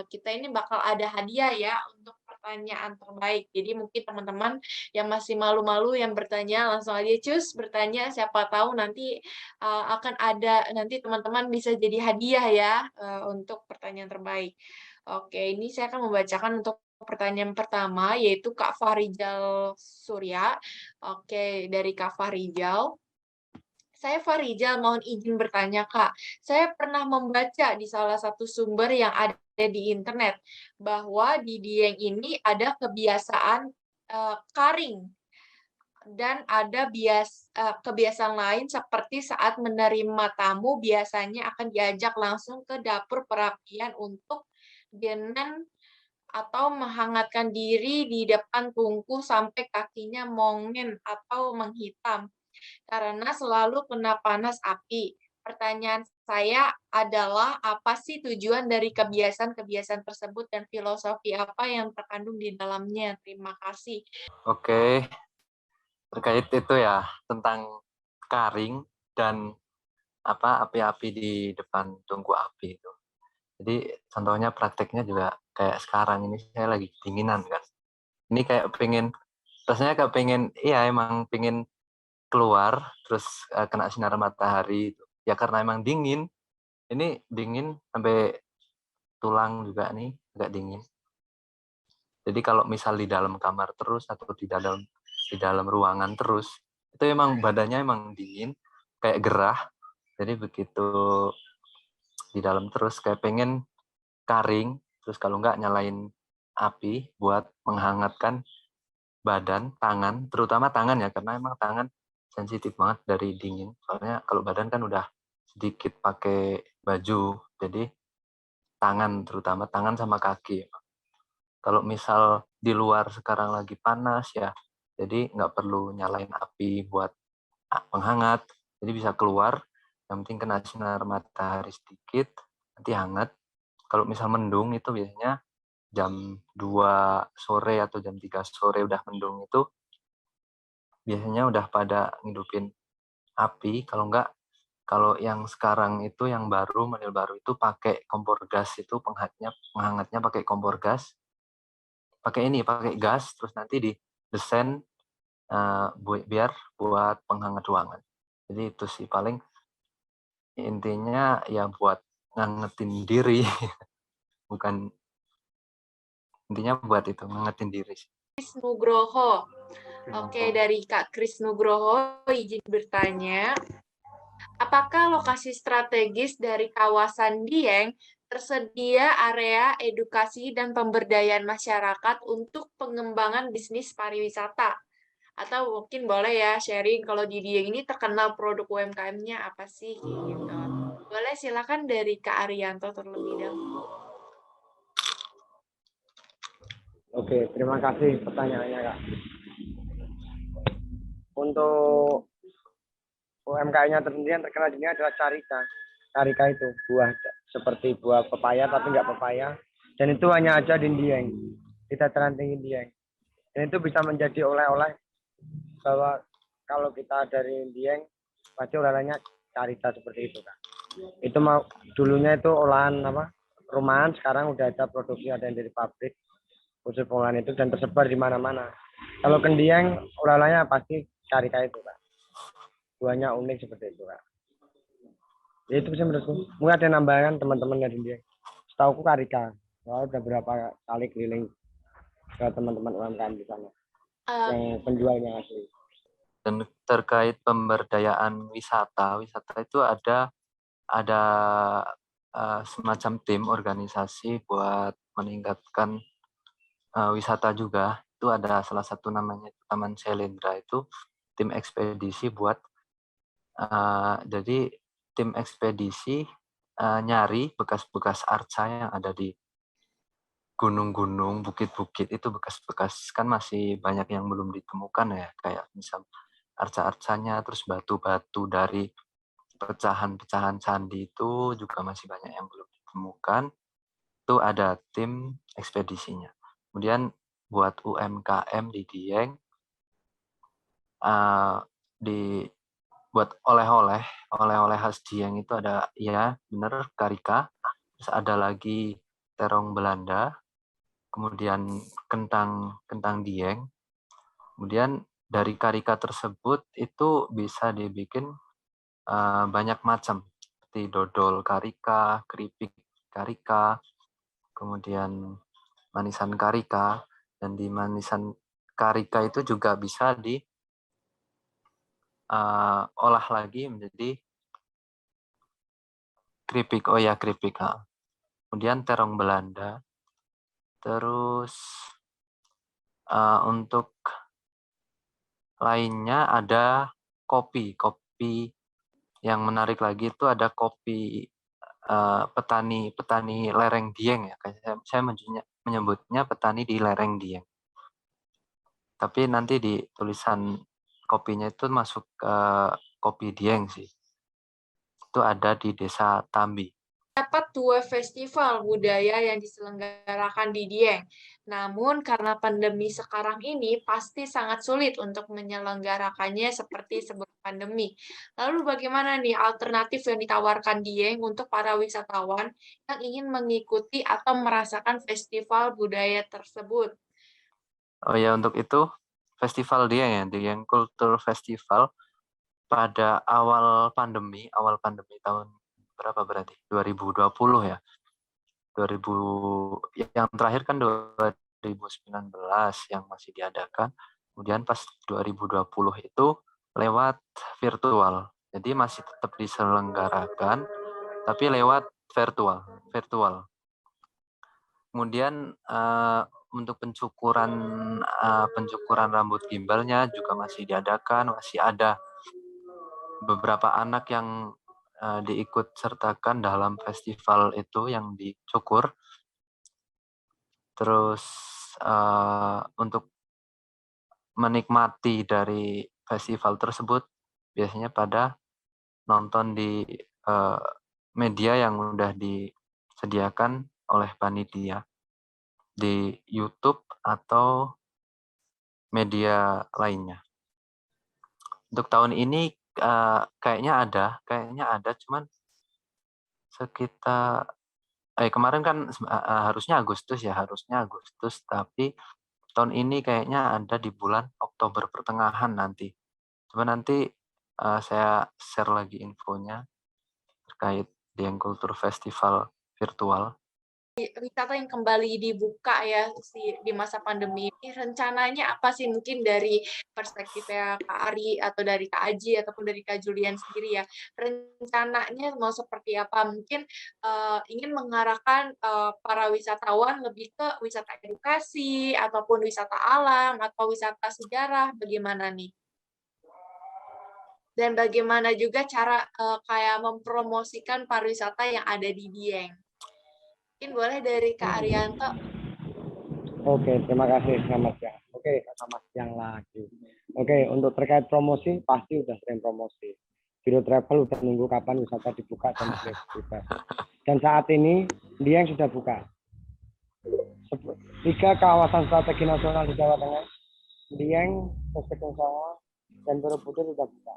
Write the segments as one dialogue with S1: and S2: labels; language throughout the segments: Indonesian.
S1: kita ini bakal ada hadiah ya untuk pertanyaan terbaik. Jadi mungkin teman-teman yang masih malu-malu yang bertanya, langsung aja cus bertanya, siapa tahu nanti, akan ada nanti teman-teman bisa jadi hadiah ya, untuk pertanyaan terbaik. Oke, ini saya akan membacakan untuk pertanyaan pertama, yaitu Kak Farijal Surya. Oke, dari Kak Farijal. Saya Farijal, mohon izin bertanya, Kak. Saya pernah membaca di salah satu sumber yang ada di internet bahwa di Dieng ini ada kebiasaan karing dan ada kebiasaan lain seperti saat menerima tamu biasanya akan diajak langsung ke dapur perapian untuk dengan atau menghangatkan diri di depan tungku sampai kakinya mongen atau menghitam karena selalu kena panas api. Pertanyaan saya adalah, apa sih tujuan dari kebiasaan-kebiasaan tersebut dan filosofi apa yang terkandung di dalamnya? Terima kasih.
S2: Oke, terkait itu ya tentang karing dan api-api di depan tungku api itu. Jadi contohnya prakteknya juga kayak sekarang ini saya lagi dinginan kan. Ini kayak rasanya kayak pengen, iya emang pengen keluar terus kena sinar matahari itu. Ya karena emang dingin. Ini dingin sampai tulang juga nih agak dingin. Jadi kalau misal di dalam kamar terus atau di dalam ruangan terus, itu emang badannya emang dingin, kayak gerah. Jadi begitu di dalam terus kayak pengen karing, terus kalau nggak nyalain api buat menghangatkan badan, tangan, terutama tangan ya, karena emang tangan sensitif banget dari dingin. Soalnya kalau badan kan udah sedikit pakai baju, jadi tangan, terutama tangan sama kaki. Kalau misal di luar sekarang lagi panas ya, jadi nggak perlu nyalain api buat penghangat, jadi bisa keluar, yang penting kena sinar matahari sedikit, nanti hangat. Kalau misal mendung itu biasanya jam 2 sore atau jam 3 sore udah mendung itu, biasanya udah pada ngidupin api, kalau enggak, kalau yang sekarang itu yang baru, model baru itu pakai kompor gas itu penghangatnya pakai kompor gas, pakai gas, terus nanti didesain biar buat penghangat ruangan. Jadi itu sih paling intinya ya buat ngangetin diri, bukan intinya buat itu ngangetin diri sih.
S1: Kris Nugroho. Oke, dari Kak Kris Nugroho, izin bertanya, apakah lokasi strategis dari kawasan Dieng tersedia area edukasi dan pemberdayaan masyarakat untuk pengembangan bisnis pariwisata? Atau mungkin boleh ya sharing kalau di Dieng ini terkenal produk UMKM-nya apa sih gitu. Boleh silakan dari Kak Arianto terlebih dahulu.
S3: Oke, terima kasih pertanyaannya, Kak. Untuk UMKM-nya tersendiri yang terkenal di sini adalah Carika. Carika itu buah seperti buah pepaya tapi nggak pepaya. Dan itu hanya ada di Dieng, di dataran tinggi Dieng. Dan itu bisa menjadi oleh-oleh bahwa kalau kita dari Dieng, pasti oleh-olehnya Carika seperti itu, Kak. Itu mau dulunya itu olahan apa? Rumahan, sekarang udah ada produksi, ada yang dari pabrik khusus pengolahan itu dan tersebar di mana-mana. Kalau kendiang oleh-olehnya pasti Carika itu, Kak. Buahnya unik seperti itu, Kak. Ya itu sih menurutku. Mungkin ada nambahan teman-teman dari dia. Setahu aku Karika. Soalnya udah berapa kali keliling ke teman-teman UMKM di sana.
S1: Uh,
S3: Yang penjualnya asli.
S2: Dan terkait pemberdayaan wisata itu ada semacam tim organisasi buat meningkatkan wisata juga. Itu ada salah satu namanya Taman Selendra, itu tim ekspedisi buat jadi tim ekspedisi nyari bekas-bekas arca yang ada di gunung-gunung, bukit-bukit, itu bekas-bekas kan masih banyak yang belum ditemukan ya, kayak misal arca-arcanya, terus batu-batu dari pecahan-pecahan candi itu juga masih banyak yang belum ditemukan. Itu ada tim ekspedisinya. Kemudian buat UMKM di Dieng, buat oleh-oleh khas Dieng itu ada, ya bener, Karika. Terus ada lagi terong Belanda, kemudian kentang Dieng. Kemudian dari karika tersebut itu bisa dibikin banyak macam, seperti dodol karika, keripik karika, kemudian manisan karika, dan di manisan karika itu juga bisa diolah lagi menjadi keripik. Oh ya, keripik. Kemudian terong Belanda. Terus untuk lainnya ada kopi. Kopi yang menarik lagi itu ada kopi petani lereng Dieng ya. Saya menyebutnya petani di lereng Dieng. Tapi nanti di tulisan kopinya itu masuk ke kopi Dieng sih. Itu ada di Desa Tambi.
S1: Dapat 2 festival budaya yang diselenggarakan di Dieng. Namun karena pandemi sekarang ini pasti sangat sulit untuk menyelenggarakannya seperti sebelum pandemi. Lalu bagaimana nih alternatif yang ditawarkan Dieng untuk para wisatawan yang ingin mengikuti atau merasakan festival budaya tersebut?
S2: Oh ya, untuk itu festival Dieng ya, Dieng Culture Festival pada awal pandemi tahun berapa berarti? 2020 ya. 2000 yang terakhir kan 2019 yang masih diadakan. Kemudian pas 2020 itu lewat virtual. Jadi masih tetap diselenggarakan tapi lewat virtual. Kemudian untuk pencukuran rambut gimbalnya juga masih diadakan, masih ada beberapa anak yang diikut sertakan dalam festival itu yang dicukur. Terus untuk menikmati dari festival tersebut biasanya pada nonton di media yang udah disediakan oleh panitia di YouTube atau media lainnya. Untuk tahun ini kayaknya ada, cuman sekitar kemarin kan harusnya Agustus, tapi tahun ini kayaknya ada di bulan Oktober pertengahan nanti. Cuma nanti saya share lagi infonya terkait Dieng Culture Festival virtual.
S1: Wisata yang kembali dibuka ya di masa pandemi ini, rencananya apa sih mungkin dari perspektifnya Kak Ari atau dari Kak Aji ataupun dari Kak Julian sendiri ya, rencananya mau seperti apa? Mungkin ingin mengarahkan para wisatawan lebih ke wisata edukasi ataupun wisata alam atau wisata sejarah, bagaimana nih? Dan bagaimana juga cara kayak mempromosikan pariwisata yang ada di Dieng? Mungkin boleh dari Kak Arianto.
S3: Oke, terima kasih. Selamat siang. Oke, selamat siang lagi. Oke, untuk terkait promosi, pasti udah sering promosi. Biro Travel udah nunggu kapan wisata dibuka dan bebas. Dan saat ini, Dieng sudah buka. 3 kawasan strategi nasional di Jawa Tengah, Dieng, Puskesmas Songo, dan Borobudur sudah buka.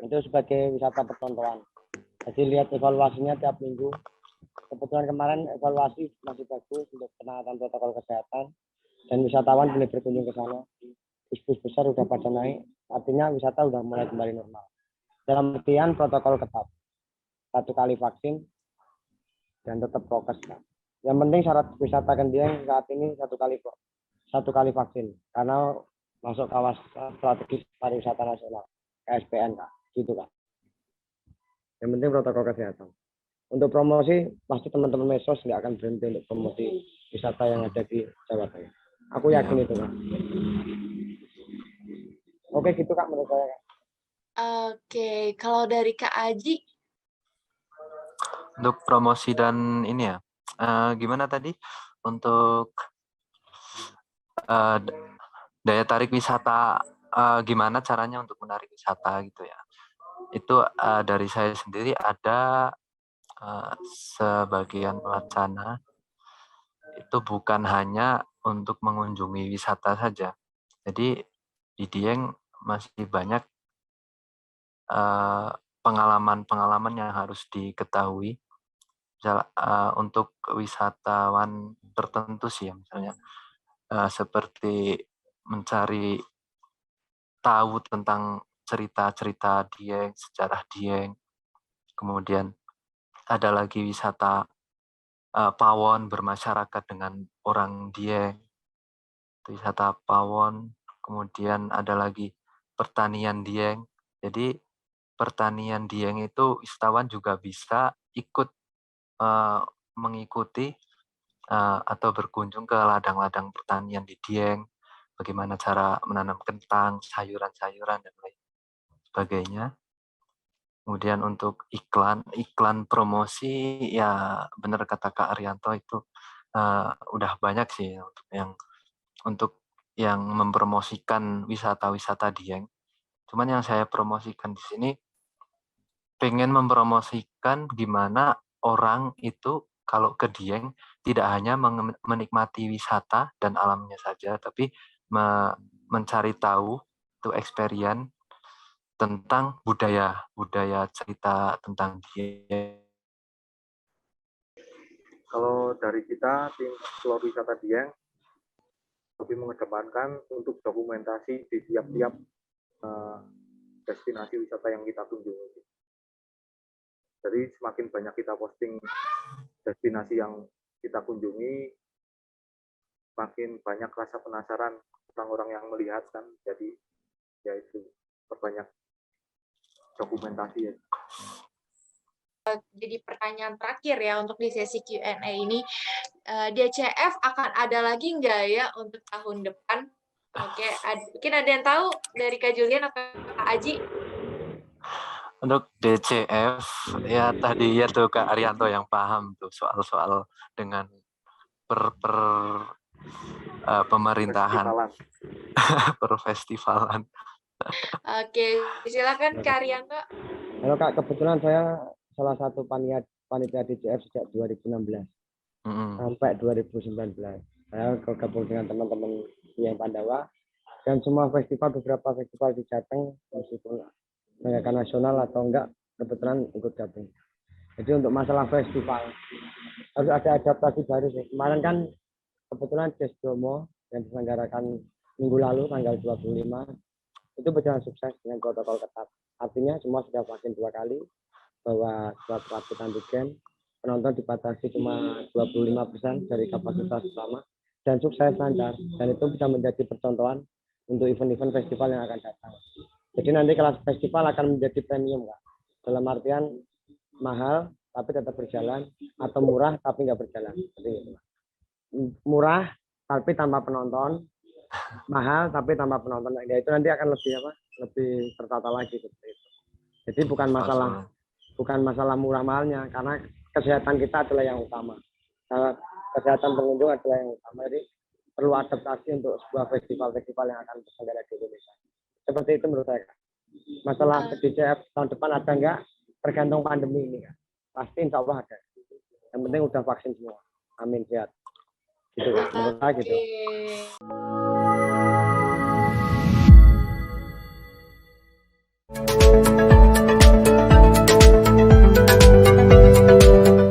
S3: Itu sebagai wisata percontohan. Jadi lihat evaluasinya tiap minggu. Kebetulan kemarin evaluasi masih bagus untuk penerapan protokol kesehatan dan wisatawan boleh berkunjung ke sana. Bus besar udah pada naik, artinya wisata udah mulai kembali normal. Dalam artian protokol ketat, 1 kali vaksin dan tetap prokes. Yang penting syarat wisata ke Dieng saat ini 1 kali vaksin karena masuk kawasan strategis pariwisata nasional KSPN Kak, gitu Kak. Yang penting protokol kesehatan. Untuk promosi, pasti teman-teman medsos nggak akan berhenti untuk promosi wisata yang ada di Jawa Tengah. Aku yakin itu, Kak. Oke, gitu, Kak, menurut saya, Kak.
S1: Oke, kalau dari Kak Aji,
S2: Untuk promosi dan ini ya, gimana tadi untuk daya tarik wisata, gimana caranya untuk menarik wisata gitu ya. Itu dari saya sendiri ada sebagian wacana itu bukan hanya untuk mengunjungi wisata saja. Jadi di Dieng masih banyak pengalaman-pengalaman yang harus diketahui untuk wisatawan tertentu sih ya, misalnya seperti mencari tahu tentang cerita-cerita Dieng, sejarah Dieng. Kemudian ada lagi wisata pawon, bermasyarakat dengan orang Dieng, wisata pawon. Kemudian ada lagi pertanian Dieng. Jadi pertanian Dieng itu wisatawan juga bisa ikut mengikuti atau berkunjung ke ladang-ladang pertanian di Dieng, bagaimana cara menanam kentang, sayuran-sayuran, dan lain sebagainya. Kemudian untuk iklan promosi, ya benar kata Kak Arianto, itu udah banyak sih untuk yang mempromosikan wisata-wisata Dieng. Cuman yang saya promosikan di sini, pengen mempromosikan gimana orang itu kalau ke Dieng tidak hanya menikmati wisata dan alamnya saja, tapi mencari tahu, itu experience tentang budaya cerita tentang Dieng.
S4: Kalau dari kita, tim Explore Wisata Dieng, lebih mengedepankan untuk dokumentasi di tiap-tiap destinasi wisata yang kita kunjungi. Jadi semakin banyak kita posting destinasi yang kita kunjungi, makin banyak rasa penasaran orang-orang yang melihat kan. Jadi ya itu, perbanyak dokumentasi ya.
S1: Jadi pertanyaan terakhir ya untuk di sesi Q&A ini, DCF akan ada lagi nggak ya untuk tahun depan? Oke, mungkin ada yang tahu dari Kak Julian atau Kak Aji?
S2: Untuk DCF, ya tadi ya tuh Kak Arianto yang paham tuh soal-soal dengan pemerintahan, per festivalan.
S1: Oke, silakan Kak Arianto.
S3: Halo Kak, kebetulan saya salah satu panitia DCF sejak 2016 sampai 2019. Saya bergabung dengan teman-teman yang Pandawa dan semua festival, beberapa festival di Jateng, meskipun merayakan nasional atau enggak, kebetulan ikut gabung. Jadi untuk masalah festival harus ada adaptasi baru sih. Kemarin kan kebetulan Jazz Bromo yang diselenggarakan minggu lalu tanggal 25 itu berjalan sukses dengan protokol ketat. Artinya semua sudah vaksin 2 kali, bahwa surat rapid antigen, penonton dibatasi cuma 25% dari kapasitas utama, dan sukses lancar. Dan itu bisa menjadi percontohan untuk event-event festival yang akan datang. Jadi nanti kelas festival akan menjadi premium, Kak. Dalam artian mahal tapi tetap berjalan, atau murah tapi nggak berjalan. Seperti itu. Murah tapi tanpa penonton, mahal tapi tanpa penonton. Ya itu nanti akan lebih tertata lagi seperti itu. Jadi bukan masalah murah mahalnya, karena kesehatan kita adalah yang utama. Kesehatan pengunjung adalah yang utama. Jadi perlu adaptasi untuk sebuah festival-festival yang akan terselenggara di Indonesia. Seperti itu menurut saya. Masalah DCF tahun depan ada enggak, tergantung pandemi ini. Pasti insya Allah ada. Yang penting udah vaksin semua. Amin, sehat. Gitu, menurut saya gitu.